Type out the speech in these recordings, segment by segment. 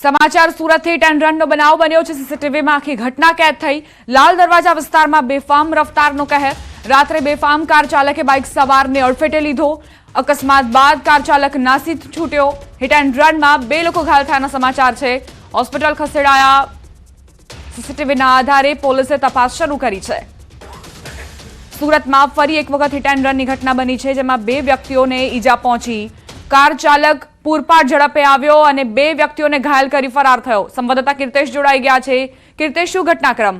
સમાચાર સુરતથી hit and રનનો બનાવ બન્યો છે। સીસીટીવીમાં આખી ઘટના કેદ થઈ। લાલ દરવાજા વિસ્તારમાં બેફામ રફતારનો કહેર। રાત્રે બેફામ કાર ચાલકે બાઇક સવારને અડફેટે લીધો। અકસ્માત બાદ કાર ચાલક નાસી છૂટ્યો। હિટ એન્ડ રનમાં 2 લોકો ઘાયલ થયાના સમાચાર છે। હોસ્પિટલ ખસેડાયા। સીસીટીવીના આધારે પોલીસે તપાસ શરૂ કરી છે। સુરતમાં ફરી એક વખત હિટ એન્ડ રનની ઘટના બની છે, જેમાં 2 વ્યક્તિઓને ઈજા પહોંચી। કાર ચાલક પૂરપાટ ઝડપે આવ્યો અને 2 વ્યક્તિઓને ઘાયલ કરી ફરાર થયો। સંવાદદાતા કીર્તેશ જોડાઈ ગયા છે। કીર્તેશ, શું ઘટનાક્રમ?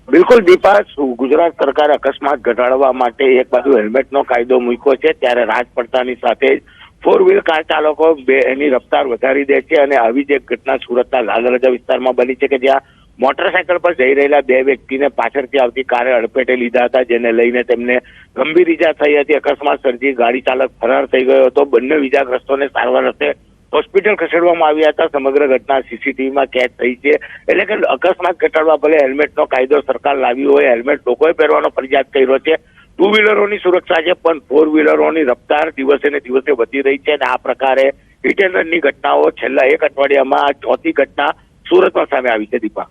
બિલકુલ દીપા, ગુજરાત સરકારે અકસ્માત ઘટાડવા માટે એક બાજુ હેલ્મેટનો કાયદો મૂક્યો છે, ત્યારે રાજ પડતાની સાથે જ 4 વ્હીલ કાર ચાલકો એની રફતાર વધારી દે છે અને આવી જ એક ઘટના સુરતના લાલ દરવાજા વિસ્તારમાં બની છે કે જ્યાં મોટરસાયકલ પર જઈ રહેલા 2 વ્યક્તિને પાછળથી આવતી કારે અડફેટે લીધા હતા, જેને લઈને તેમને ગંભીર ઈજા થઈ હતી। અકસ્માત સર્જી ગાડી ચાલક ફરાર થઈ ગયો હતો। બંને ઈજાગ્રસ્તોને સારવાર અર્થે હોસ્પિટલ ખસેડવામાં આવ્યા હતા। સમગ્ર ઘટના સીસીટીવીમાં કેદ થઈ છે। એટલે કે અકસ્માત ઘટાડવા ભલે હેલ્મેટનો કાયદો સરકાર લાવી હોય, હેલ્મેટ લોકોએ પહેરવાનો ફરજિયાત કર્યો છે। 2 વ્હીલરોની સુરક્ષા છે, પણ 4 વ્હીલરોની રફતાર દિવસે ને દિવસે વધી રહી છે અને આ પ્રકારે હિટ એન્ડ રનની ઘટનાઓ છેલ્લા 1 અઠવાડિયામાં આ ચોથી ઘટના સુરતમાં સામે આવી છે। દીપા,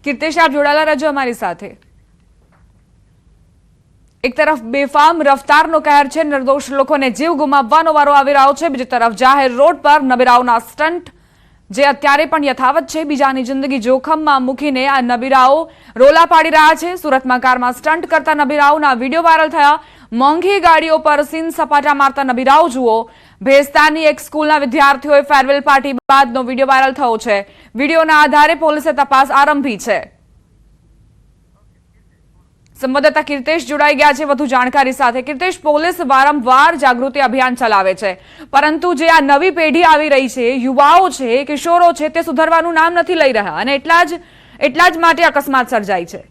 કીર્તેશ, આપ જોડાયેલા રહેજો અમારી સાથે। એક તરફ બેફામ રફતારનો કહેર છે, નિર્દોષ લોકોને જીવ ગુમાવવાનો વારો આવી રહ્યો છે। બીજી તરફ જાહેર રોડ પર નબીરાઓના સ્ટન્ટ જે અત્યારે પણ યથાવત છે। બીજાની જિંદગી જોખમમાં મૂકીને આ નબીરાઓ રોલા પાડી રહ્યા છે। સુરતમાં કારમાં સ્ટન્ટ કરતા નબીરાઓના વિડીયો વાયરલ થયા। મોંઘી ગાડીઓ પર સીન સપાટા મારતા નબીરાઓ જુઓ। ભેસ્તાની એક સ્કૂલના વિદ્યાર્થીઓએ ફેરવેલ પાર્ટી બાદનો વિડીયો વાયરલ થયો છે। વિડીયોના આધારે પોલીસે તપાસ આરંભી છે। સંવાદદાતા કીર્તેશ જોડાઈ ગયા છે વધુ જાણકારી સાથે। કીર્તેશ, પોલીસ વારંવાર જાગૃતિ અભિયાન ચલાવે છે, પરંતુ જે આ નવી પેઢી આવી રહી છે, યુવાઓ છે, કિશોરો છે, તે સુધરવાનું નામ નથી લઈ રહ્યા અને એટલા જ માટે અકસ્માત સર્જાય છે।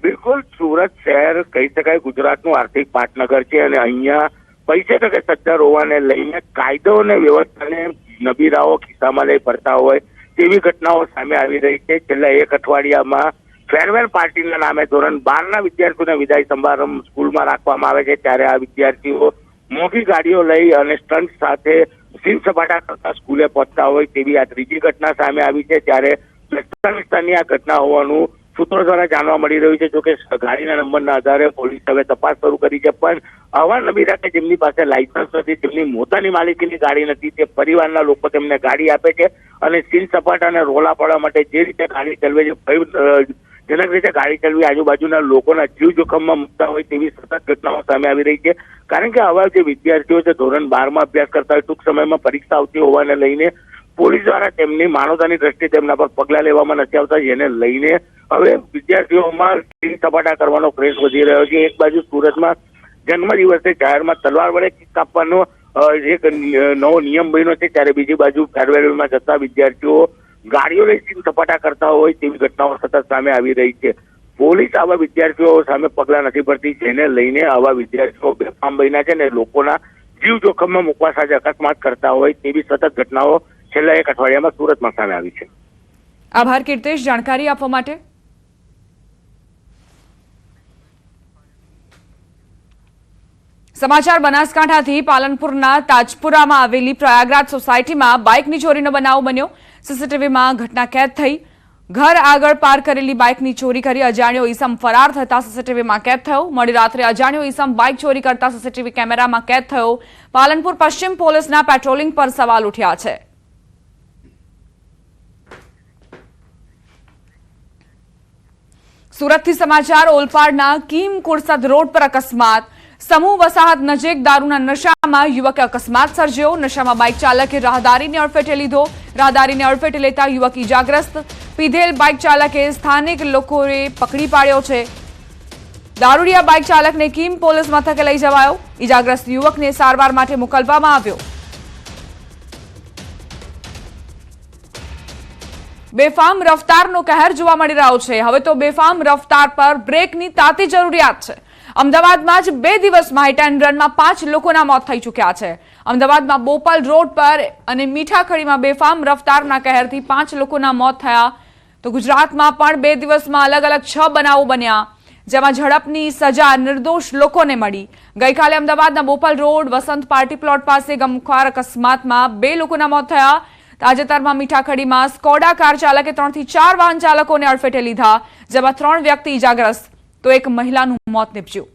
બિલકુલ, સુરત શહેર કહી શકાય ગુજરાતનું આર્થિક પાટનગર છે અને અહીંયા પૈસે ટકે સદ્ધર હોવાને લઈને કાયદો અને વ્યવસ્થાને નબીરાઓ ખિસ્સામાં લઈ ફરતા હોય તેવી ઘટનાઓ સામે આવી રહી છે। છેલ્લા 1 અઠવાડિયામાં ફેરવેલ પાર્ટીના નામે ધોરણ 12ના વિદ્યાર્થીઓને વિદાય સમારંભ સ્કૂલમાં રાખવામાં આવે છે, ત્યારે આ વિદ્યાર્થીઓ મોંઘી ગાડીઓ લઈ અને સ્ટન્ટ સાથે સીન સપાટા કરતા સ્કૂલે પહોંચતા હોય તેવી આ ત્રીજી ઘટના સામે આવી છે। ત્યારે વિસ્તારની આ ઘટના હોવાનું સૂત્રો દ્વારા જાણવા મળી રહ્યું છે। જોકે ગાડીના નંબરના આધારે પોલીસ હવે તપાસ શરૂ કરી છે, પણ આવા નબીરા કે જેમની પાસે લાયસન્સ નથી, જેમની પોતાની માલિકીની ગાડી નથી, તે પરિવારના લોકો તેમને ગાડી આપે છે અને સીન સપાટા અને રોલા પાડવા માટે જે રીતે ગાડી ચલાવે છે, જનક રીતે ગાડી ચલાવી આજુબાજુના લોકોના જીવ જોખમમાં મૂકતા હોય તેવી સતત ઘટનાઓ સામે આવી રહી છે। કારણ કે આવા જે વિદ્યાર્થીઓ છે ધોરણ 12માં અભ્યાસ કરતા હોય, ટૂંક સમયમાં પરીક્ષા આવતી હોવાને લઈને પોલીસ દ્વારા તેમની માનવતાની દ્રષ્ટિએ તેમના પર પગલાં લેવામાં નથી આવતા, જેને લઈને હવે વિદ્યાર્થીઓમાં સીન સપાટા કરવાનો ક્રેઝ વધી રહ્યો છે। એક બાજુ સુરતમાં જન્મદિવસે જાહેરમાં તલવાર વડે કેક કાપવાનો એક નવો નિયમ બન્યો છે, ત્યારે બીજી બાજુ ફેરવેલમાં જતા વિદ્યાર્થીઓ ગાડીઓ લઈ સીન સપાટા કરતા હોય તેવી ઘટનાઓ સતત સામે આવી રહી છે। પોલીસ આવા વિદ્યાર્થીઓ સામે પગલાં નથી ભરતી, જેને લઈને આવા વિદ્યાર્થીઓ બેફામ બન્યા છે અને લોકોના જીવ જોખમમાં મૂકવા સાથે અકસ્માત કરતા હોય તેવી સતત ઘટનાઓ છેલ્લા 1 અઠવાડિયામાં સુરતમાં સામે આવી છે। આભાર કીર્તેશ, જાણકારી આપવા માટે। સમાચાર બનાસકાંઠાથી પાલનપુરના તાજપુરામાં આવેલી પ્રયાગરાજ સોસાયટીમાં બાઇકની ચોરીનો બનાવ બન્યો। સીસીટીવીમાં ઘટના કેદ થઈ। ઘર આગળ પાર્ક કરેલી બાઇકની ચોરી કરી અજાણ્યો ઈસમ ફરાર થતા સીસીટીવીમાં કેદ થયો। મોડી રાત્રે અજાણ્યો ઈસમ બાઇક ચોરી કરતા સીસીટીવી કેમેરામાં કેદ થયો। પાલનપુર પશ્ચિમ પોલીસના પેટ્રોલિંગ પર સવાલ ઉઠ્યા છે। સુરતથી સમાચાર, ઓલપાડના કીમ કુરસદ રોડ પર અકસ્માત। સમૂહ વસાહત નજીક દારૂના નશામાં યુવકે અકસ્માત સર્જ્યો। નશામાં બાઇક ચાલકે રાહદારીને અડફેટે લીધો। રાહદારીને અડફેટે લેતા યુવક ઈજાગ્રસ્ત। પીધેલ બાઇક ચાલકે સ્થાનિક લોકોએ પકડી પાડ્યો છે। દારૂડિયા બાઇક ચાલકને કીમ પોલીસ મથકે લઈ જવાયો। ઈજાગ્રસ્ત યુવકને સારવાર માટે મોકલવામાં આવ્યો। બેફામ રફતારનો કહેર જોવા મળી રહ્યો છે। હવે તો બેફામ રફતાર પર બ્રેકની તાતી જરૂરિયાત છે। અમદાવાદમાં જ 2 દિવસમાં હિટ એન્ડ રનમાં 5 લોકોના મોત થઈ ચૂક્યા છે। અમદાવાદમાં બોપલ રોડ પર અને મીઠાખડીમાં બેફામ રફતારના કહેરથી 5 લોકોના મોત થયા। તો ગુજરાતમાં પણ 2 દિવસમાં અલગ અલગ 6 બનાવો બન્યા, જેમાં ઝડપની સજા નિર્દોષ લોકોને મળી। ગઈકાલે અમદાવાદના બોપલ રોડ વસંત પાર્ટી પ્લોટ પાસે ગમખ્વાર અકસ્માતમાં 2 લોકોના મોત થયા। તાજેતરમાં મીઠાખડીમાં સ્કોડા કાર ચાલકે 3 થી 4 વાહન ચાલકોને અડફેટે લીધા, જેમાં 3 વ્યક્તિ ઇજાગ્રસ્ત તો એક મહિલાનું મોત નીપજ્યું.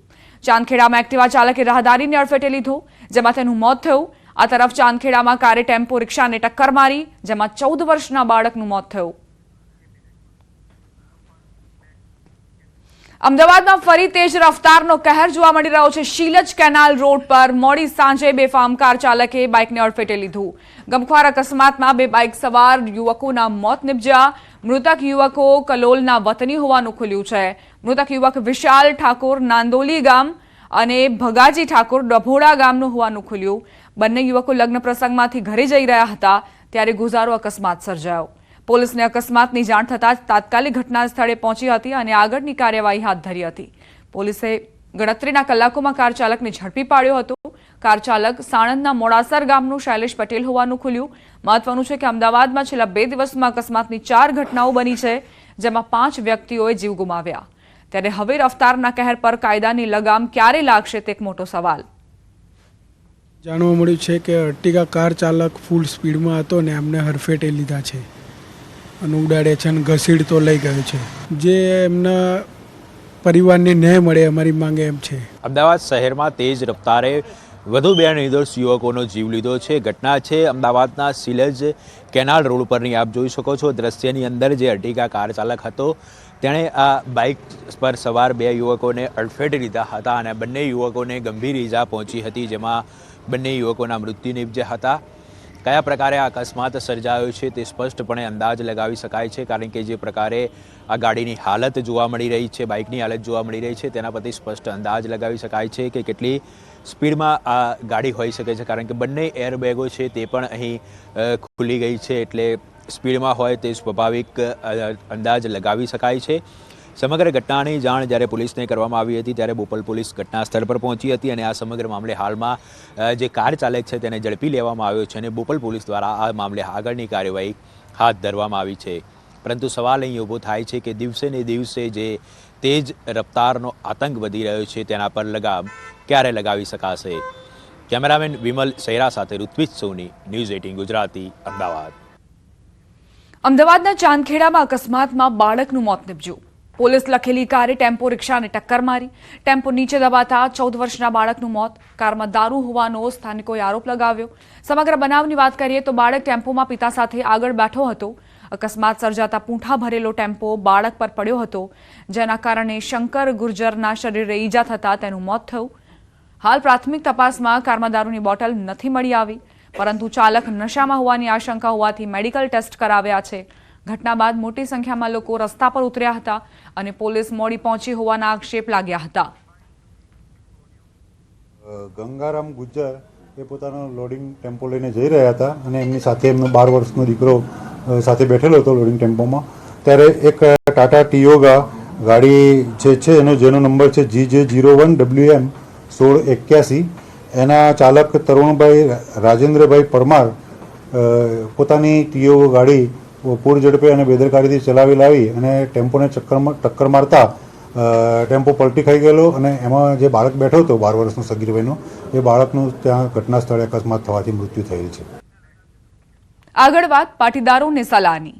ચાંદખેડામાં એક્ટિવા ચાલકે રાહદારીને અડફેટે લીધો, જેમાં તેનું મોત થયું. આ તરફ ચાંદખેડામાં કારે ટેમ્પો રિક્ષાને ટક્કર મારી, જેમાં 14 વર્ષના બાળકનું મોત થયું. અમદાવાદમાં ફરી તેજ રફતારનો કહેર જોવા મળી રહ્યો છે. શીલજ કેનાલ રોડ પર મોડી સાંજે બેફામ કાર ચાલકે બાઇકને અડફેટે લીધું. ગમખ્વાર અકસ્માતમાં 2 બાઇક સવાર યુવકોના મોત નીપજ્યા. મૃતક યુવકો કલોલના વતની હોવાનું ખુલ્યું છે. મૃતક યુવક વિશાલ ઠાકોર નાંદોલી ગામ અને ભગાજી ઠાકોર ડભોડા ગામનું હોવાનું ખુલ્યું. બંને યુવકો લગ્ન પ્રસંગમાંથી ઘરે જઈ રહ્યા હતા ત્યારે ગુજારો અકસ્માત સર્જાયો. પોલીસને અકસ્માતની જાણ થતાં જ તાત્કાલિક ઘટના સ્થળે પહોંચી હતી અને આગળની કાર્યવાહી હાથ ધરી હતી. પોલીસે ગણતરીના કલાકોમાં કાર ચાલકને ઝડપી પાડ્યો હતો. કાર ચાલક સાણંદના મોડાસર ગામનું શૈલેષ પટેલ હોવાનું ખુલ્યું. મહત્વનું છે કે અમદાવાદમાં છેલ્લા 2 દિવસમાં અકસ્માતની 4 ઘટનાઓ બની છે, જેમાં 5 વ્યક્તિઓએ જીવ ગુમાવ્યા. ત્યારે હવે રફતારના કહેર પર કાયદાની લગામ ક્યારે લાગશે તે એક મોટો સવાલ. જાણવા મળ્યું છે કે અર્ટિગા કાર ચાલક ફૂલ સ્પીડમાં હતો ને એમને હરફેટે લીધા છે અને ઉડાડે છે અને ઘસીડતો લઈ ગયો છે. જે એમના પરિવારને ન્યાય મળે અમારી માંગે એમ છે. અમદાવાદ શહેરમાં તેજ રફતારે વધુ 2 નિર્દોષ યુવકોનો જીવ લીધો છે. ઘટના છે અમદાવાદના શીલજ કેનાલ રોડ પરની. આપ જોઈ શકો છો દ્રશ્યની અંદર જે અર્ટિગા કાર ચાલક હતો તેણે આ બાઇક પર સવાર 2 યુવકોને અડફેટે લીધા હતા અને બંને યુવકોને ગંભીર ઈજા પહોંચી હતી, જેમાં બંને યુવકોના મૃત્યુ નીપજ્યા હતા. કયા પ્રકારે આ અકસ્માત સર્જાયો છે તે સ્પષ્ટપણે અંદાજ લગાવી શકાય છે, કારણ કે જે પ્રકારે આ ગાડીની હાલત જોવા મળી રહી છે, બાઇકની હાલત જોવા મળી રહી છે, તેના પરથી સ્પષ્ટ અંદાજ લગાવી શકાય છે કે કેટલી સ્પીડમાં આ ગાડી હોઈ શકે છે, કારણ કે બંને એરબેગો છે તે પણ અહીં ખુલી ગઈ છે, એટલે સ્પીડમાં હોય તે સ્વાભાવિક અંદાજ લગાવી શકાય છે. સમગ્ર ઘટનાની જાણ જ્યારે પોલીસને કરવામાં આવી હતી ત્યારે બોપલ પોલીસ ઘટના સ્થળ પર પહોંચી હતી અને આ સમગ્ર મામલે હાલમાં જે કાર ચાલક છે તેને ઝડપી લેવામાં આવ્યો છે અને બોપલ પોલીસ દ્વારા આ મામલે આગળની કાર્યવાહી હાથ ધરવામાં આવી છે. પરંતુ સવાલ અહીં ઊભો થાય છે કે દિવસે ને દિવસે જે તેજ રફતારનો આતંક વધી રહ્યો છે તેના પર લગામ ક્યારે લગાવી શકાશે. કેમેરામેન વિમલ સૈરા સાથે ઋત્વિજ સોની, ન્યૂઝ 18 ગુજરાતી, અમદાવાદ. અમદાવાદના ચાંદખેડામાં અકસ્માતમાં બાળકનું મોત નીપજ્યું. પોલીસ લખેલી કારે ટેમ્પો રિક્ષાને ટક્કર મારી. ટેમ્પો નીચે દબાતા 14 વર્ષના બાળકનું મોત. કારમાં દારૂ હોવાનો સ્થાનિકોએ આરોપ લગાવ્યો. સમગ્ર બનાવની વાત કરીએ તો બાળક ટેમ્પોમાં પિતા સાથે આગળ બેઠો હતો. અકસ્માત સર્જાતા પૂંઠા ભરેલો ટેમ્પો બાળક પર પડ્યો હતો, જેના કારણે શંકર ગુર્જરના શરીરે ઈજા થતાં તેનું મોત થયું. હાલ પ્રાથમિક તપાસમાં કારમાં દારૂની બોટલ નથી મળી આવી, પરંતુ ચાલક નશામાં હોવાની આશંકા હોવાથી મેડિકલ ટેસ્ટ કરાવ્યા છે. ઘટના બાદ મોટી સંખ્યામાં લોકો રસ્તા પર ઉતર્યા હતા અને પોલીસ મોડી પહોંચી હોવાના આક્ષેપ લાગ્યા હતા. ગંગારામ ગુજ્જર એ પોતાનો લોડિંગ ટેમ્પો લઈને જઈ રહ્યા હતા અને એમની સાથે એમનો 12 વર્ષનો દીકરો સાથે બેઠેલો હતો લોડિંગ ટેમ્પોમાં. ત્યારે એક ટાટા ટિયોગા ગાડી જે છે જેનો નંબર છે GJ01WM 1681, એના ચાલક તરુણભાઈ રાજેન્દ્રભાઈ પરમાર પોતાની ટિયોગા ગાડી પૂર ઝડપે અને બેદરકારીથી ચલાવી લાવી અને ટેમ્પોને ટક્કર મારતા ટેમ્પો પલટી ખાઈ ગયેલો અને એમાં જે બાળક બેઠો હતો 12 વર્ષનો સગીર વયનો, એ બાળકનું ત્યાં ઘટના સ્થળે અકસ્માત થવાથી મૃત્યુ થયેલ છે. આગળ વાત પાટીદારોને સલાહની.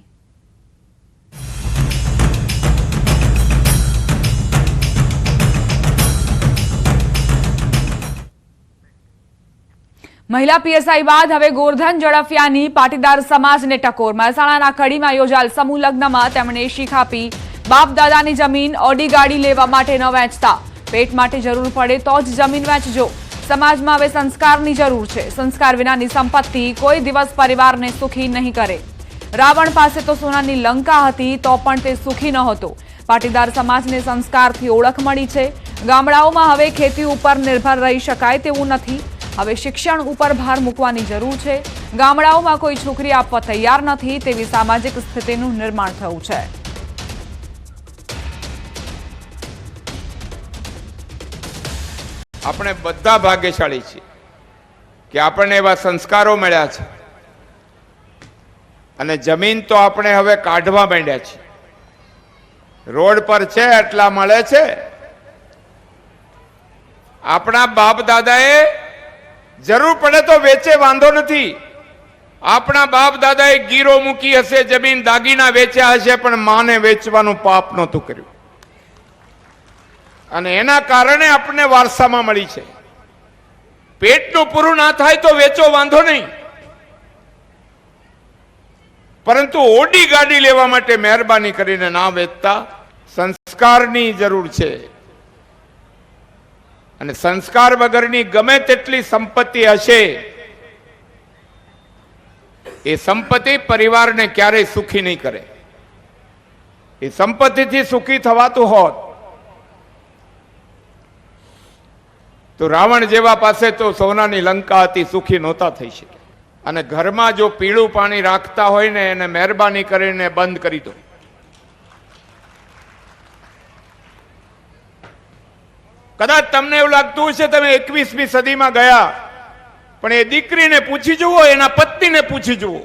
મહિલા પીએસઆઈ બાદ હવે ગોરધન ઝડફિયાની પાટીદાર સમાજને ટકોર. મહેસાણાના કડીમાં યોજાયેલ સમૂહ લગ્નમાં તેમણે શીખ આપી. બાપ દાદાની જમીન ઓડી ગાડી લેવા માટે ન વેચતા, પેટ માટે જરૂર પડે તો જ જમીન વેચજો. સમાજમાં હવે સંસ્કારની જરૂર છે. સંસ્કાર વિનાની સંપત્તિ કોઈ દિવસ પરિવારને સુખી નહીં કરે. રાવણ પાસે તો સોનાની લંકા હતી તો પણ તે સુખી નહોતો. પાટીદાર સમાજને સંસ્કારથી ઓળખ મળી છે. ગામડાઓમાં હવે ખેતી ઉપર નિર્ભર રહી શકાય તેવું નથી. હવે શિક્ષણ ઉપર ભાર મૂકવાની જરૂર છે. ગામડાઓમાં કોઈ છોકરી આપવા તૈયાર નથી તેવી સામાજિક સ્થિતિનું નિર્માણ થયું છે. આપણે બધા ભાગ્યશાળી છીએ કે આપણને એવા સંસ્કારો મળ્યા છે અને જમીન તો આપણે હવે કાઢવા માંડ્યા છીએ. રોડ પર છે એટલા મળે છે. આપણા બાપ દાદાએ જરૂર પડે તો વેચે, વાંધો નથી. આપણા બાપ દાદાએ ગીરો મૂકી હશે, જમીન દાગીના વેચ્યા હશે, પણ માને વેચવાનું પાપ નહોતું કર્યું. અને એના કારણે આપણને વારસામાં મળી છે. પેટનું પૂરું ના થાય તો વેચો, વાંધો નહીં, પરંતુ ઓડી ગાડી લેવા માટે મહેરબાની કરીને ના વેચતા. સંસ્કારની જરૂર છે, અને સંસ્કાર વગરની ગમે તેટલી સંપત્તિ હશે, એ સંપત્તિ પરિવારને ક્યારેય સુખી નહીં કરે. એ સંપત્તિથી સુખી થવાતું હોત તો રાવણ જેવા પાસે તો સોનાની લંકા હતી, સુખી નહોતા થઈ શકે. અને ઘરમાં જો પીળું પાણી રાખતા હોય ને, એને મહેરબાની કરીને બંધ કરી દો. કદાચ તમને એવું લાગતું હશે તમે 21મી સદીમાં ગયા, પણ એ દીકરીને પૂછી જુઓ, એના પત્નીને પૂછી જુઓ,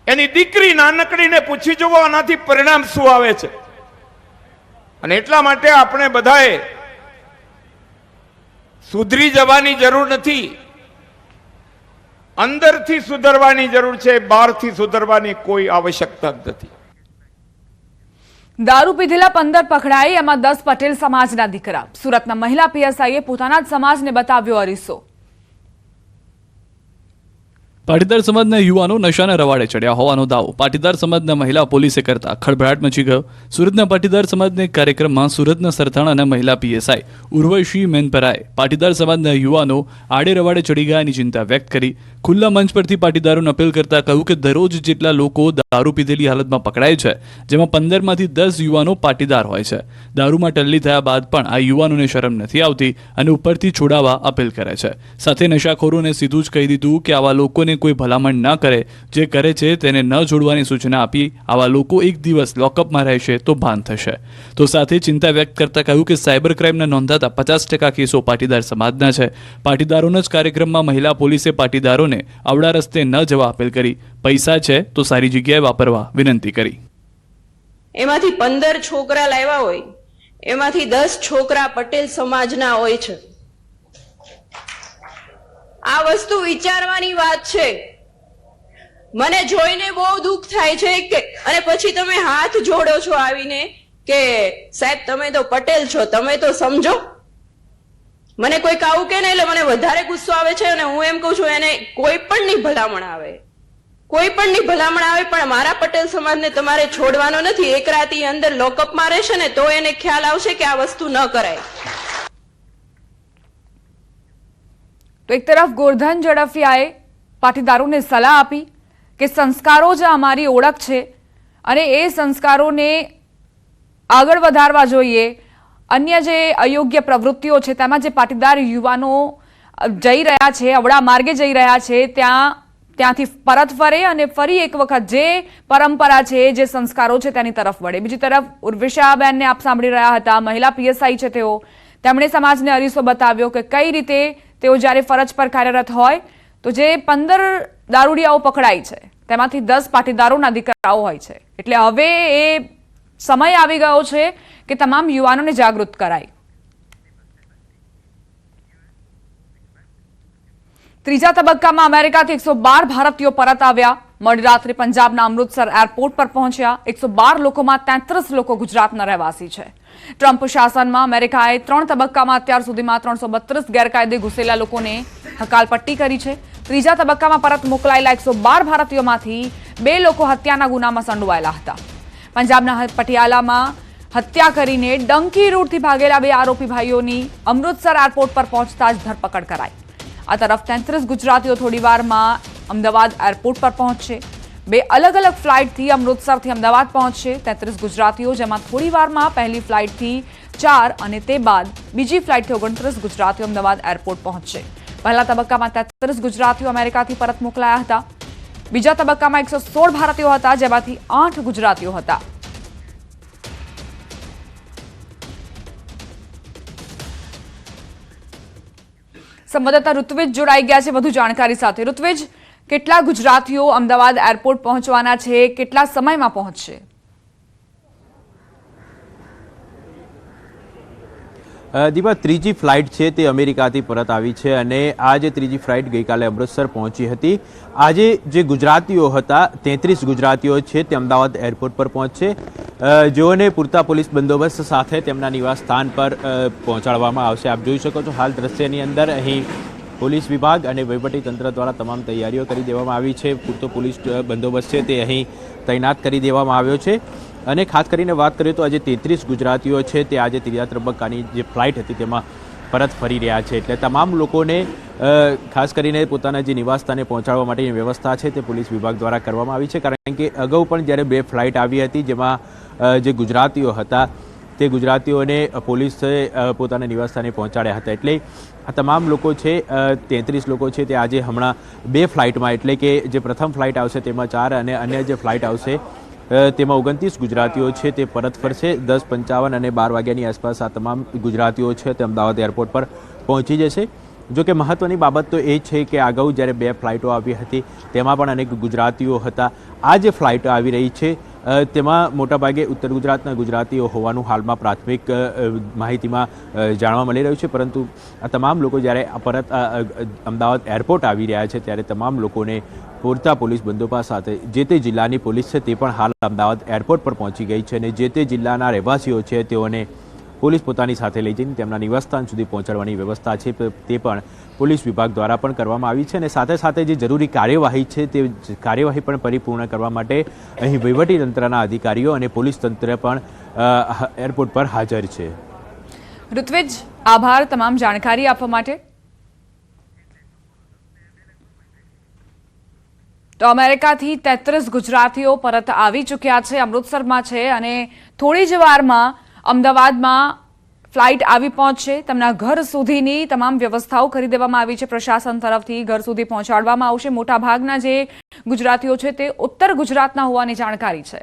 એની દીકરી નાનકડીને પૂછી જુઓ, આનાથી પરિણામ શું આવે છે. અને એટલા માટે આપણે બધાએ સુધરી જવાની જરૂર નથી, અંદરથી સુધરવાની જરૂર છે, બહારથી સુધરવાની કોઈ આવશ્યકતા જ નથી. દારૂ પીધેલા 15 પકડાઈ, એમાં 10 પટેલ સમાજના દીકરા. સુરતના મહિલા પીએસઆઈએ પોતાના જ સમાજને બતાવ્યો અરીસો. પાટીદાર સમાજના યુવાનો નશાના રવાડે ચડ્યા હોવાનો દાવો પાટીદાર સમાજના મહિલા પોલીસે કરતા ખળભળાટ મચી ગયો. સુરતના પાટીદાર સમાજના એક કાર્યક્રમમાં સુરતના સરથાણાના મહિલા પીએસઆઈ ઉર્વશી મેનપરાએ પાટીદાર સમાજના યુવાનો આડે રવાડે ચડી ગયાની ચિંતા વ્યક્ત કરી. ખુલ્લા મંચ પરથી પાટીદારોને અપીલ કરતા કહ્યું કે દરરોજ જેટલા લોકો દારૂ પીધેલી હાલતમાં પકડાય છે, જેમાં 15માંથી 10 યુવાનો પાટીદાર હોય છે. દારૂમાં ટલ્લી થયા બાદ પણ આ યુવાનોને શરમ નથી આવતી અને ઉપરથી છોડાવવા અપીલ કરે છે. સાથે નશાખોરોને સીધું જ કહી દીધું કે આવા લોકોને કોઈ ભલામણ ન કરે, જે કરે છે તેને ન જોડવાની સૂચના આપી. આવા લોકો એક દિવસ લોકઅપમાં રહેશે તો ભાન થશે. તો સાથે ચિંતા વ્યક્ત કરતા કહ્યું કે સાયબર ક્રાઇમના નોંધાતા 50% કેસો પાટીદાર સમાજના છે. પાટીદારોના જ કાર્યક્રમમાં મહિલા પોલીસે પાટીદારોને અવળા રસ્તે ન જવા અપીલ કરી. પૈસા છે તો સારી જગ્યાએ વાપરવા વિનંતી કરી. એમાંથી 15 છોકરા લાવ્યા હોય, એમાંથી 10 છોકરા પટેલ સમાજના હોય છે. આ વસ્તુ વિચારવાની વાત છે. મને જોઈને બહુ દુઃખ થાય છે કે અને પછી તમે હાથ જોડો છો આવીને કે સાહેબ તમે તો પટેલ છો, તમે તો સમજો. મને કોઈક આવું કે ને એટલે મને વધારે ગુસ્સો આવે છે. અને હું એમ કહું છું એને કોઈ પણની ભલામણ આવે, કોઈ પણની ભલામણ આવે, પણ મારા પટેલ સમાજને તમારે છોડવાનો નથી. એક રાતી અંદર લોકઅપમાં રહેશે ને તો એને ખ્યાલ આવશે કે આ વસ્તુ ન કરાય. તો એક તરફ ગોરધન ઝડફિયાએ પાટીદારોને સલાહ આપી કે સંસ્કારો જ અમારી ઓળખ છે અને એ સંસ્કારોને આગળ વધારવા જોઈએ. અન્ય જે અયોગ્ય પ્રવૃત્તિઓ છે તેમાં જે પાટીદાર યુવાનો જઈ રહ્યા છે, અવળા માર્ગે જઈ રહ્યા છે, ત્યાંથી પરત ફરે અને ફરી એક વખત જે પરંપરા છે, જે સંસ્કારો છે તેની તરફ વળે. બીજી તરફ ઉર્વિશાબેનને આપ સાંભળી રહ્યા હતા, મહિલા પીએસઆઈ છે તેઓ, તેમણે સમાજને અરીસો બતાવ્યો કે કઈ રીતે તેઓ જ્યારે ફરજ પર કાર્યરત હોય તો જે 15 દારૂડિયાઓ પકડાય છે તેમાંથી 10 પાટીદારોના દીકરાઓ હોય છે. એટલે હવે એ સમય આવી ગયો છે કે તમામ યુવાનોને જાગૃત કરાય. ત્રીજા તબક્કામાં અમેરિકાથી 112 ભારતીયો પરત આવ્યા. મોડી રાત્રે પંજાબના અમૃતસર એરપોર્ટ પર પહોંચ્યા. 112 લોકોમાં 33 લોકો ગુજરાતના રહેવાસી છે. ટ્રમ્પ શાસનમાં અમેરિકાએ 3 તબક્કામાં અત્યાર સુધીમાં 332 ગેરકાયદે ઘૂસેલા લોકોને હકાલપટ્ટી કરી છે. ત્રીજા તબક્કામાં પરત મોકલાયેલા 112 ભારતીયોમાંથી 2 લોકો હત્યાના ગુનામાં સંડોવાયેલા હતા. પંજાબના પટિયાલામાં હત્યા કરીને ડંકી રૂટથી ભાગેલા 2 આરોપી ભાઈઓની અમૃતસર એરપોર્ટ પર પહોંચતા જ ધરપકડ કરાઈ. આ તરફ 33 ગુજરાતીઓ થોડીવારમાં અમદાવાદ એરપોર્ટ પર પહોંચશે. 2 અલગ અલગ ફ્લાઇટથી અમૃતસરથી અમદાવાદ પહોંચશે 33 ગુજરાતીઓ, જેમાં થોડીવારમાં પહેલી ફ્લાઇટથી 4 અને તે બાદ બીજી ફ્લાઇટથી 29 ગુજરાતીઓ અમદાવાદ એરપોર્ટ પહોંચશે. પહેલા તબક્કામાં 33 ગુજરાતીઓ અમેરિકાથી પરત મોકલાયા હતા. બીજા તબક્કામાં 116 ભારતીયો હતા, જેમાંથી 8 ગુજરાતીઓ હતા. સંવાદદાતા ઋત્વિજ જોડાઈ ગયા છે વધુ જાણકારી સાથે. ઋત્વિજ, કેટલા ગુજરાતીઓ અમદાવાદ એરપોર્ટ પહોંચવાના છે, કેટલા સમયમાં પહોંચશે? દીપા, ત્રીજી ફ્લાઇટ છે તે અમેરિકાથી પરત આવી છે અને આ જે ત્રીજી ફ્લાઇટ ગઈકાલે અમૃતસર પહોંચી હતી. આજે જે ગુજરાતીઓ હતા 33 ગુજરાતીઓ છે તે અમદાવાદ એરપોર્ટ પર પહોંચશે, જેઓને પૂરતા પોલીસ બંદોબસ્ત સાથે તેમના નિવાસ સ્થાન પર પહોંચાડવામાં આવશે. આપ જોઈ શકો છો હાલ દ્રશ્યની અંદર અહીં પોલીસ વિભાગ અને વહીવટીતંત્ર દ્વારા તમામ તૈયારીઓ કરી દેવામાં આવી છે. પૂરતો પોલીસ બંદોબસ્ત છે તે અહીં તૈનાત કરી દેવામાં આવ્યો છે. અને ખાસ કરીને વાત કરીએ તો આજે 33 ગુજરાતીઓ છે તે આજે ત્રીજા તબક્કાની જે ફ્લાઇટ હતી તેમાં પરત ફરી રહ્યા છે. એટલે તમામ લોકોને ખાસ કરીને પોતાના જે નિવાસ સ્થાને પહોંચાડવા માટેની વ્યવસ્થા છે તે પોલીસ વિભાગ દ્વારા કરવામાં આવી છે. કારણ કે અગાઉ પણ જ્યારે 2 ફ્લાઇટ આવી હતી જેમાં જે ગુજરાતીઓ હતા તે ગુજરાતીઓને પોલીસે પોતાના નિવાસ સ્થાને પહોંચાડ્યા હતા. એટલે આ તમામ લોકો છે 33 લોકો છે તે આજે હમણાં 2 ફ્લાઇટમાં, એટલે કે જે પ્રથમ ફ્લાઇટ આવશે તેમાં 4 અને અન્ય જે ફ્લાઇટ આવશે તેમાં 29 ગુજરાતીઓ છે તે પરત ફરશે. 10:55 અને 12 વાગ્યાની આસપાસ આ તમામ ગુજરાતીઓ છે તે અમદાવાદ એરપોર્ટ પર પહોંચી જશે. જો કે મહત્વની બાબત તો એ છે કે અગાઉ જ્યારે 2 ફ્લાઇટો આવી હતી તેમાં પણ અનેક ગુજરાતીઓ હતા. આ જે ફ્લાઇટો આવી રહી છે તેમાં મોટાભાગે ઉત્તર ગુજરાતના ગુજરાતીઓ હોવાનું હાલમાં પ્રાથમિક માહિતીમાં જાણવા મળી રહ્યું છે. પરંતુ આ તમામ લોકો જ્યારે પરત અમદાવાદ એરપોર્ટ આવી રહ્યા છે ત્યારે તમામ લોકોને પૂરતા પોલીસ બંદોબસ્ત સાથે જે તે જિલ્લાની પોલીસ છે તે પણ હાલ અમદાવાદ એરપોર્ટ પર પહોંચી ગઈ છે અને જે તે જિલ્લાના રહેવાસીઓ છે તેઓને પોલીસ પોતાની સાથે લઈ જઈને તેમના નિવાસસ્થાન સુધી પહોંચાડવાની વ્યવસ્થા છે તે પણ પોલીસ વિભાગ દ્વારા પણ કરવામાં આવી છે. અને સાથે સાથે જે જરૂરી કાર્યવાહી છે તે કાર્યવાહી પણ પરિપૂર્ણ કરવા માટે અહીં વહીવટીતંત્રના અધિકારીઓ અને પોલીસ તંત્ર પણ એરપોર્ટ પર હાજર છે. ઋત્વિજ, આભાર તમામ જાણકારી આપવા માટે. તો અમેરિકાથી 33 ગુજરાતીઓ પરત આવી ચૂક્યા છે, અમૃતસરમાં છે અને થોડી જ વારમાં અમદાવાદમાં ફ્લાઇટ આવી પહોંચશે. તેમના ઘર સુધીની તમામ વ્યવસ્થાઓ કરી દેવામાં આવી છે. પ્રશાસન તરફથી ઘર સુધી પહોંચાડવામાં આવશે. મોટાભાગના જે ગુજરાતીઓ છે તે ઉત્તર ગુજરાતના હોવાની જાણકારી છે.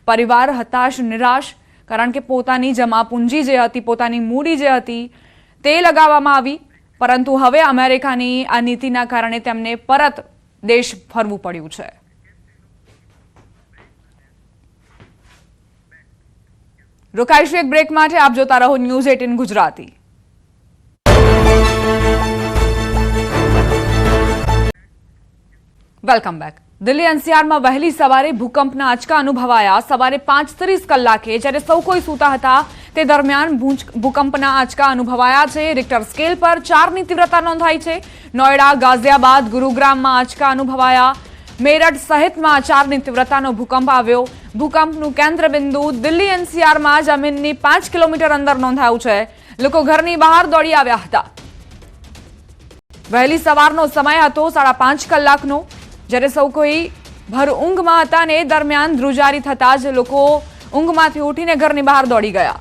પરિવાર હતાશ, નિરાશ, કારણ કે પોતાની જમાપુંજી જે હતી, પોતાની મૂડી જે હતી તે લગાવવામાં આવી, પરંતુ હવે અમેરિકાની આ નીતિના કારણે તેમને પરત દેશ ફરવું પડ્યું છે. રોકાઈશું એક બ્રેક માટે. આપ જોતા રહો news 18 Gujarati. Welcome back. Delhi એનસીઆરમાં વહેલી સવારે ભૂકંપના આંચકા અનુભવાયા. સવારે 5:30 કલાકે જ્યારે સૌ કોઈ સૂતા હતા તે દરમિયાન ભૂકંપના આંચકા અનુભવાયા છે. રિક્ટર સ્કેલ પર 4ની તીવ્રતા નોંધાઈ છે. નોઈડા, ગાઝિયાબાદ, ગુરુગ્રામમાં આંચકા અનુભવાયા. મેરઠ સહિતમાં 4ની તીવ્રતાનો ભૂકંપ આવ્યો. ભૂકંપનું કેન્દ્ર બિંદુ દિલ્હી એનસીઆરમાં જમીનની 5 કિલોમીટર અંદર નોંધાયું છે. લોકો ઘરની બહાર દોડી આવ્યા હતા. વહેલી સવારનો સમય હતો 5:30 કલાકનો, જ્યારે સૌ કોઈ ભર ઊંઘમાં હતા ને દરમિયાન ધ્રુજારી થતા જ લોકો ઊંઘમાંથી ઉઠીને ઘરની બહાર દોડી ગયા.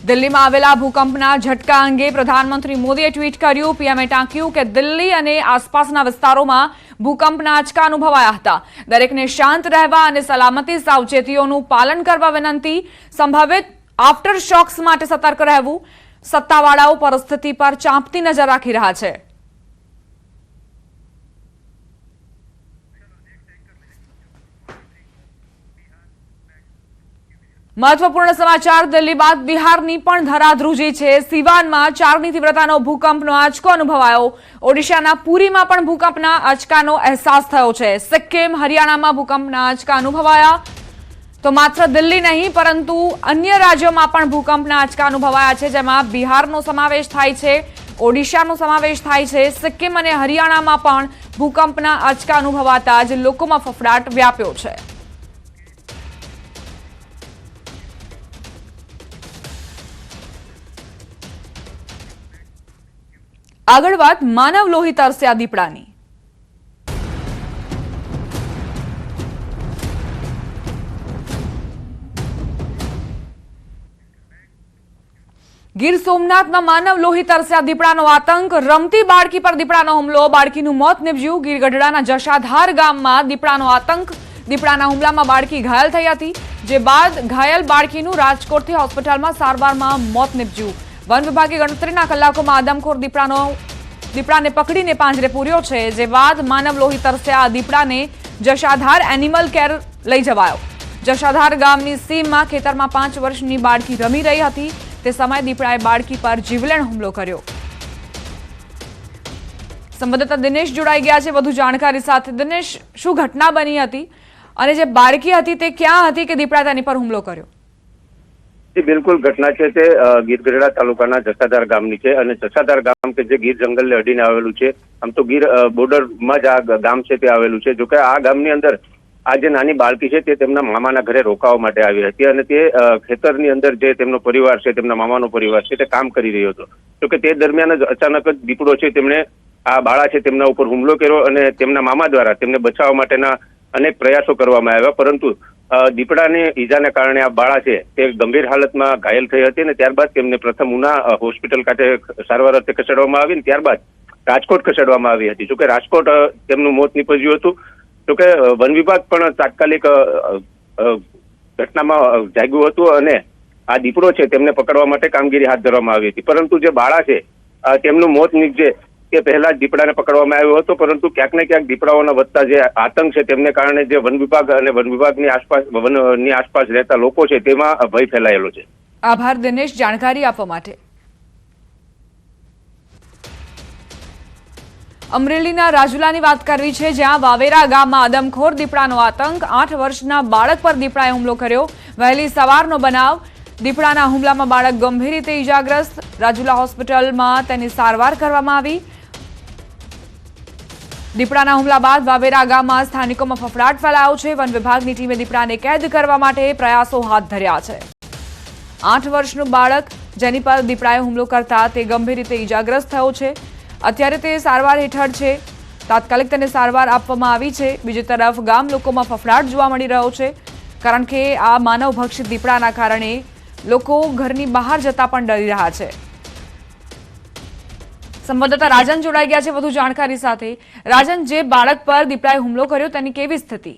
દિલ્હીમાં આવેલા ભૂકંપના ઝટકા અંગે પ્રધાનમંત્રી મોદીએ ટ્વીટ કર્યું. પીએમએ ટાંક્યું કે દિલ્હી અને આસપાસના વિસ્તારોમાં ભૂકંપના આંચકા અનુભવાયા હતા. દરેકને શાંત રહેવા અને સલામતી સાવચેતીઓનું પાલન કરવા વિનંતી. સંભવિત આફ્ટર શોક્સ માટે સતર્ક રહેવું. સત્તાવાળાઓ પરિસ્થિતિ પર ચાંપતી નજર રાખી રહ્યા છે. મહત્વપૂર્ણ સમાચાર દિલ્હી બાદ બિહારની પણ ધરાધ્રુજી છે. સિવાનમાં 4ની તીવ્રતાનો ભૂકંપનો આંચકો અનુભવાયો. ઓડિશાના પુરીમાં પણ ભૂકંપના આંચકાનો અહેસાસ થયો છે. સિક્કિમ, હરિયાણામાં ભૂકંપના આંચકા અનુભવાયા. તો માત્ર દિલ્હી નહીં પરંતુ અન્ય રાજ્યોમાં પણ ભૂકંપના આંચકા અનુભવાયા છે, જેમાં બિહારનો સમાવેશ થાય છે, ઓડિશાનો સમાવેશ થાય છે. સિક્કિમ અને હરિયાણામાં પણ ભૂકંપના આંચકા અનુભવાતા જ લોકોમાં ફફડાટ વ્યાપ્યો છે. આગળ વાત માનવ લોહી તરસ્યા દીપડાની. ગીર સોમનાથમાં માનવ લોહી તરસ્યા દીપડાનો આતંક. રમતી બાળકી પર દીપડાનો હુમલો, બાળકીનું મોત નીપજ્યું. ગીર ગઢડાના જશાધાર ગામમાં દીપડાનો આતંક. દીપડાના હુમલામાં બાળકી ઘાયલ થઈ હતી, જે બાદ ઘાયલ બાળકીનું રાજકોટથી હોસ્પિટલમાં સારવારમાં મોત નીપજ્યું. વન વિભાગે ગણતરીના કલાકોમાં આદમખોર દીપડાને પકડીને પાંજરે પૂર્યો છે, જે બાદ માનવ લોહી તરસ્યા આ દીપડાને જશાધાર એનિમલ કેર લઈ જવાયો. જશાધાર ગામની સીમમાં ખેતરમાં 5 વર્ષની બાળકી રમી રહી હતી તે સમયે દીપડાએ બાળકી પર જીવલેણ હુમલો કર્યો। સંવાદદાતા દિનેશ જોડાઈ ગયા છે વધુ જાણકારી સાથે। દિનેશ, શું ઘટના બની હતી અને જે બાળકી હતી તે ક્યાં હતી કે દીપડાએ તેની પર હુમલો કર્યો? બિલકુલ, ઘટના છે તે ગીર ગઢડા તાલુકાના જસાધાર ગામની છે અને જસાધાર ગામ કે જે ગીર જંગલને અડીને આવેલું છે। આમ તો ગીર બોર્ડરમાં જ આ ગામ છે તે આવેલું છે। જોકે આ ગામની અંદર આ જે નાની બાળકી છે તે તેમના મામાના ઘરે રોકાવા માટે આવી હતી અને તે ખેતરની અંદર જે તેમનો પરિવાર છે, તેમના મામાનો પરિવાર છે, તે કામ કરી રહ્યો હતો। જોકે તે દરમિયાન જ અચાનક જ દીપડો છે તેમણે આ બાળા છે તેમના ઉપર હુમલો કર્યો અને તેમના મામા દ્વારા તેમને બચાવવા માટેના અનેક પ્રયાસો કરવામાં આવ્યા, પરંતુ દીપડાની ઈજાને કારણે આ બાળા છે તે ગંભીર હાલતમાં ઘાયલ થઈ હતી અને ત્યારબાદ તેમને પ્રથમ ઉના હોસ્પિટલ ખાતે સારવાર અર્થે ખસેડવામાં આવી અને ત્યારબાદ રાજકોટ ખસેડવામાં આવી હતી। જોકે રાજકોટ તેમનું મોત નીપજ્યું હતું। જોકે વન વિભાગ પણ તાત્કાલિક ઘટનામાં જાગ્યું હતું અને આ દીપડો છે તેમને પકડવા માટે કામગીરી હાથ ધરવામાં આવી હતી, પરંતુ જે બાળા છે તેમનું મોત નીપજે તે પહેલા જ દીપડાને પકડવામાં આવ્યો હતો, પરંતુ ક્યાંક ને ક્યાંક દીપડાઓના વધતા જે આતંક છે તેમને કારણે જે વન વિભાગ અને વન વિભાગની આસપાસ રહેતા લોકો છે તેમાં ભય ફેલાયેલો છે। આભાર દિનેશ જાણકારી આપવા માટે। અમરેલીના રાજુલાની વાત કરવી છે, જ્યાં વાવેરા ગામમાં આદમખોર દીપડાનો આતંક। 8 વર્ષના બાળક પર દીપડાએ હુમલો કર્યો। વહેલી સવારનો બનાવ। દીપડાના હુમલામાં બાળક ગંભીર રીતે ઈજાગ્રસ્ત। રાજુલા હોસ્પિટલમાં તેની સારવાર કરવામાં આવી। દીપડાના હુમલા બાદ વાવેરા ગામમાં સ્થાનિકોમાં ફફડાટ ફેલાયો છે। વન વિભાગની ટીમે દીપડાને કેદ કરવા માટે પ્રયાસો હાથ ધર્યા છે। 8 વર્ષનું બાળક જેની પર દીપડાએ હુમલો કરતા તે ગંભીર રીતે ઈજાગ્રસ્ત થયો છે। અત્યારે તે સારવાર હેઠળ છે। તાત્કાલિક તેને સારવાર આપવામાં આવી છે। બીજી તરફ ગામ લોકોમાં ફફડાટ જોવા મળી રહ્યો છે, કારણ કે આ માનવભક્ષી દીપડાના કારણે લોકો ઘરની બહાર જતા પણ ડરી રહ્યા છે। સંવાદદાતા રાજન જોડાઈ ગયા છે વધુ જાણકારી સાથે। રાજન, જે બાળક પર દીપડાએ હુમલો કર્યો તેની કેવી સ્થિતિ?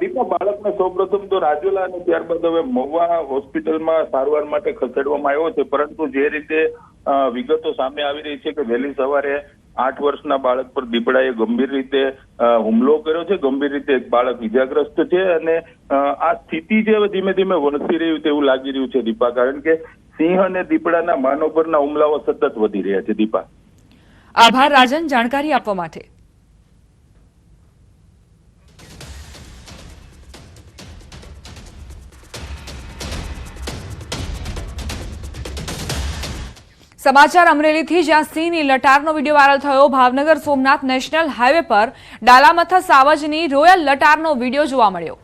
દીપા, બાળકને સૌપ્રથમ તો રાજુલા અને ત્યારબાદ હવે મહુવા હોસ્પિટલમાં સારવાર માટે ખસેડવામાં આવ્યો છે, પરંતુ જે રીતે વિગતો સામે આવી રહી છે કે વહેલી સવારે 8 વર્ષના બાળક પર દીપડાએ ગંભીર રીતે હુમલો કર્યો છે। ગંભીર રીતે એક બાળક ઈજાગ્રસ્ત છે અને આ સ્થિતિ જે ધીમે ધીમે વણસી રહ્યું તેવું લાગી રહ્યું છે દીપા, કારણ કે સિંહ અને દીપડાના માનવ પરના હુમલાઓ સતત વધી રહ્યા છે। દીપા, આભાર રાજન જાણકારી આપવા માટે। સમાચાર અમરેલીથી, જ્યાં સિંહની લટારનો વિડીયો વાયરલ થયો। ભાવનગર સોમનાથ નેશનલ હાઈવે પર ડાલામથા સાવજની રોયલ લટારનો વિડીયો જોવા મળ્યો।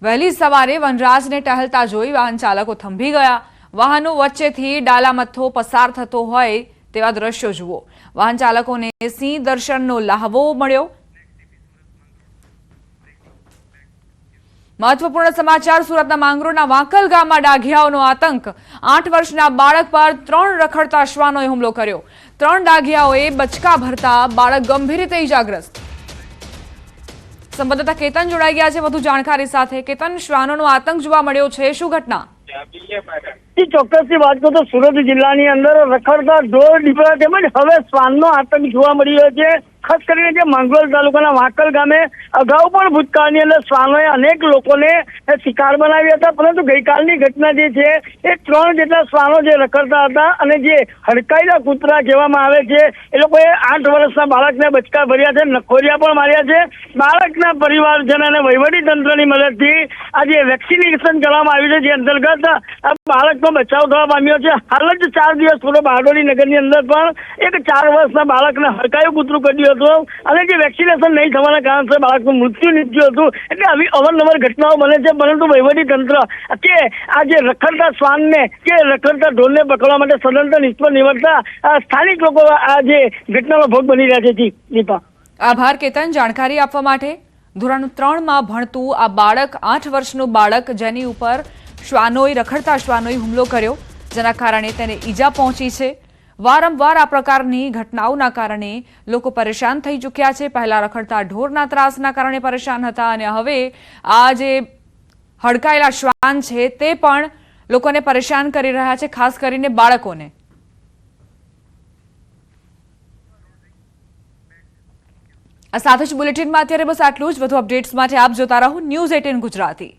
વહેલી સવારે વનરાજને ટહેલતા જોઈ વાહન ચાલકો થંભી ગયા। વાહનો વચ્ચેથી ડાલામથ્થો પસાર થતો હોય તેવા દ્રશ્યો જુઓ। વાહન ચાલકોને સિંહ દર્શનનો લહાવો મળ્યો। મહત્વપૂર્ણ સમાચાર, સુરતના માંગરોળના વાંકલ ગામમાં ડાઘિયાઓનો આતંક। 8 વર્ષના બાળક પર 3 રખડતા શ્વાનોએ હુમલો કર્યો। 3 ડાઘિયાઓએ બચકા ભરતા બાળક ગંભીર રીતે ઈજાગ્રસ્ત। સંવાદદાતા કેતન જોડાઈ ગયા છે વધુ જાણકારી સાથે। કેતન, શ્વાનોનો આતંક જોવા મળ્યો છે, શું ઘટના? ચોક્કસથી વાત કરું તો સુરત જિલ્લાની અંદર રખડતા ઢોર, દીપડા તેમજ હવે શ્વાનનો આતંક જોવા મળી રહ્યો છે। ખાસ કરીને જે માંગરોળ તાલુકાના વાંકલ ગામે અગાઉ પણ ભૂતકાળની અંદર શ્વાનોએ અનેક લોકોને શિકાર બનાવ્યા હતા, પરંતુ ગઈકાલની ઘટના જે છે એ 3 જેટલા શ્વાનો જે રખડતા હતા અને જે હડકાયેલા કૂતરા કહેવામાં આવે છે એ લોકોએ 8 વર્ષના બાળકને બચકા ભર્યા છે, નખોરિયા પણ માર્યા છે। બાળકના પરિવારજન અને વહીવટી તંત્રની મદદથી આ જે વેક્સિનેશન કરવામાં આવ્યું છે, જે અંતર્ગત આ બાળકનો બચાવ થવા પામ્યો છે। હાલ જ 4 દિવસ પૂર્વે બારડોલી નગરની અંદર પણ એક 4 વર્ષના બાળકને હડકાયું કૂતરું કર્યું હતું અને જે વેક્સિનેશન નહીં થવાના કારણસર બાળકનું મૃત્યુ નીપજ્યું હતું। એટલે આવી અવારનવાર ઘટનાઓ બને છે, પરંતુ વહીવટી તંત્ર કે આ જે રખડતા શ્વાનને કે રખડતા ઢોરને પકડવા માટે સદંતર નિષ્ફળ નીવડતા સ્થાનિક લોકો આ જે ઘટનાનો ભોગ બની રહ્યા છે। દીપા, આભાર કેતન જાણકારી આપવા માટે। ધોરણ 3માં ભણતું આ બાળક, 8 વર્ષનું બાળક, જેની ઉપર રખડતા શ્વાનોએ હુમલો કર્યો, જેના કારણે તેને ઈજા પહોંચી છે। વારંવાર આ પ્રકારની ઘટનાઓના કારણે લોકો પરેશાન થઈ ચૂક્યા છે। પહેલા રખડતા ઢોરના ત્રાસના કારણે પરેશાન હતા અને હવે આ જે હડકાયેલા શ્વાન છે તે પણ લોકોને પરેશાન કરી રહ્યા છે, ખાસ કરીને બાળકોને। આ સાથે જ બુલેટિનમાં અત્યારે બસ આટલું જ. વધુ અપડેટ્સ માટે આપ જોતા રહો News 18 ગુજરાતી.